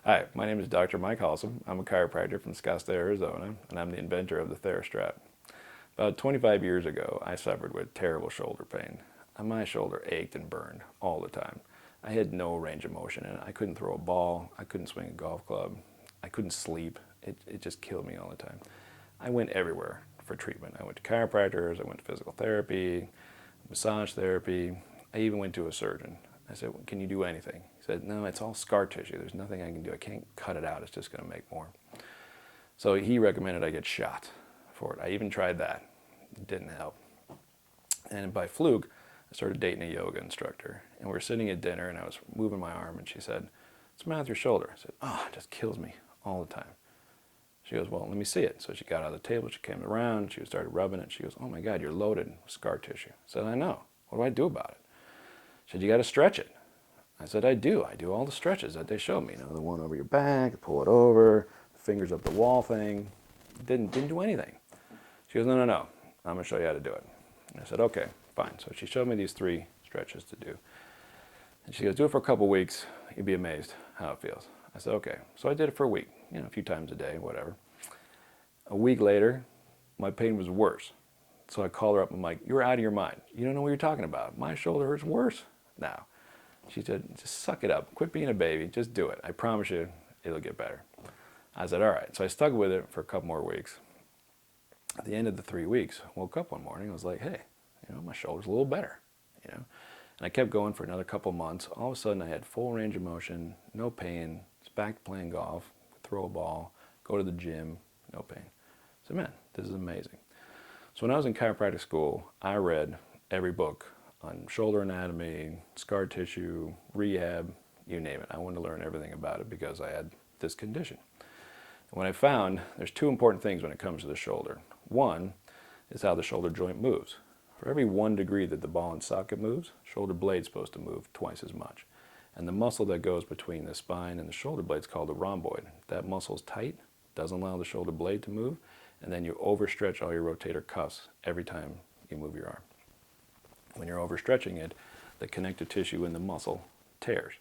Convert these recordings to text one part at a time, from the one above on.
Hi, my name is Dr. Mike Therastrap. I'm a chiropractor from Scottsdale, Arizona, and I'm the inventor of the Therastrap. About 25 years ago, I suffered with terrible shoulder pain. And my shoulder ached and burned all the time. I had no range of motion in it. I couldn't throw a ball. I couldn't swing a golf club. I couldn't sleep. It just killed me all the time. I went everywhere for treatment. I went to chiropractors, I went to physical therapy, massage therapy. I even went to a surgeon. I said, well, can you do anything? He said, no, it's all scar tissue. There's nothing I can do. I can't cut it out. It's just going to make more. So he recommended I get shot for it. I even tried that. It didn't help. And by fluke, I started dating a yoga instructor. And we were sitting at dinner, and I was moving my arm, and she said, what's the matter with your shoulder? I said, oh, it just kills me all the time. She goes, well, let me see it. So she got out of the table, she came around, she started rubbing it. She goes, oh my God, you're loaded with scar tissue. I said, I know. What do I do about it? She said, you got to stretch it. I said, I do. I do all the stretches that they showed me. You know, the one over your back, pull it over, the fingers up the wall thing. Didn't do anything. She goes, no. I'm going to show you how to do it. And I said, okay, fine. So she showed me these 3 stretches to do. And she goes, do it for a couple weeks. You'd be amazed how it feels. I said, okay. So I did it for a week, you know, a few times a day, whatever. A week later, my pain was worse. So I called her up and I'm like, you're out of your mind. You don't know what you're talking about. My shoulder hurts worse now. She said, just suck it up. Quit being a baby. Just do it. I promise you it'll get better. I said, all right. So I stuck with it for a couple more weeks. At the end of the 3 weeks, I woke up one morning. I was like, hey, you know, my shoulder's a little better, you know. And I kept going for another couple months. All of a sudden, I had full range of motion, no pain. I was back to playing golf, throw a ball, go to the gym, no pain. I said, man, this is amazing. So when I was in chiropractic school, I read every book on shoulder anatomy, scar tissue, rehab, you name it. I wanted to learn everything about it because I had this condition. And what I found, there's 2 important things when it comes to the shoulder. One is how the shoulder joint moves. For every 1 degree that the ball and socket moves, shoulder blade's supposed to move twice as much. And the muscle that goes between the spine and the shoulder blade is called the rhomboid. That muscle's tight, doesn't allow the shoulder blade to move, and then you overstretch all your rotator cuffs every time you move your arm. When you're overstretching it, the connective tissue in the muscle tears.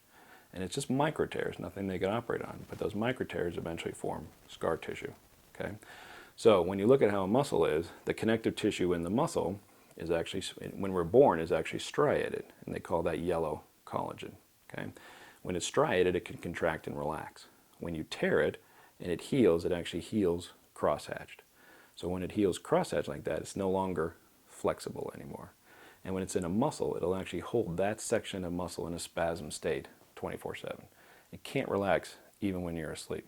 And it's just micro tears, nothing they can operate on. But those micro tears eventually form scar tissue. Okay? So when you look at how a muscle is, the connective tissue in the muscle is actually, when we're born, is actually striated. And they call that yellow collagen. Okay? When it's striated, it can contract and relax. When you tear it and it heals, it actually heals crosshatched. So when it heals crosshatched like that, it's no longer flexible anymore. And when it's in a muscle, it'll actually hold that section of muscle in a spasm state 24/7. It can't relax even when you're asleep.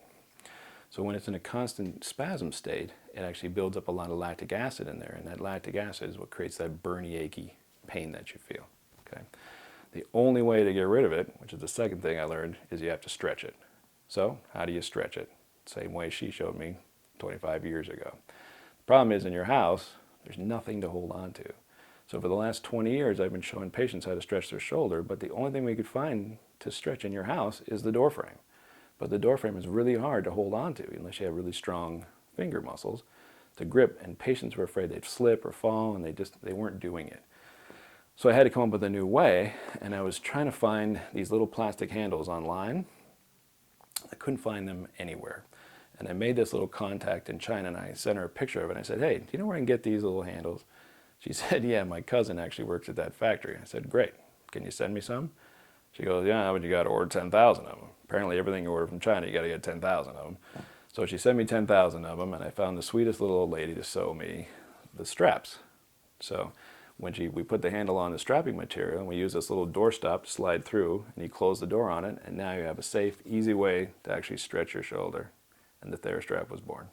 So when it's in a constant spasm state, it actually builds up a lot of lactic acid in there, and that lactic acid is what creates that burny, achy pain that you feel. Okay? The only way to get rid of it, which is the second thing I learned, is you have to stretch it. So how do you stretch it? Same way she showed me 25 years ago. The problem is in your house, there's nothing to hold on to. So for the last 20 years, I've been showing patients how to stretch their shoulder, but the only thing we could find to stretch in your house is the door frame. But the door frame is really hard to hold on to unless you have really strong finger muscles to grip, and patients were afraid they'd slip or fall, and they weren't doing it. So I had to come up with a new way, and I was trying to find these little plastic handles online. I couldn't find them anywhere. And I made this little contact in China, and I sent her a picture of it. And I said, hey, do you know where I can get these little handles? She said, yeah, my cousin actually works at that factory. I said, great. Can you send me some? She goes, yeah, but you got to order 10,000 of them. Apparently everything you order from China, you got to get 10,000 of them. So she sent me 10,000 of them, and I found the sweetest little old lady to sew me the straps. So when we put the handle on the strapping material, and we use this little door stop to slide through, and you close the door on it, and now you have a safe, easy way to actually stretch your shoulder. And the Therastrap was born.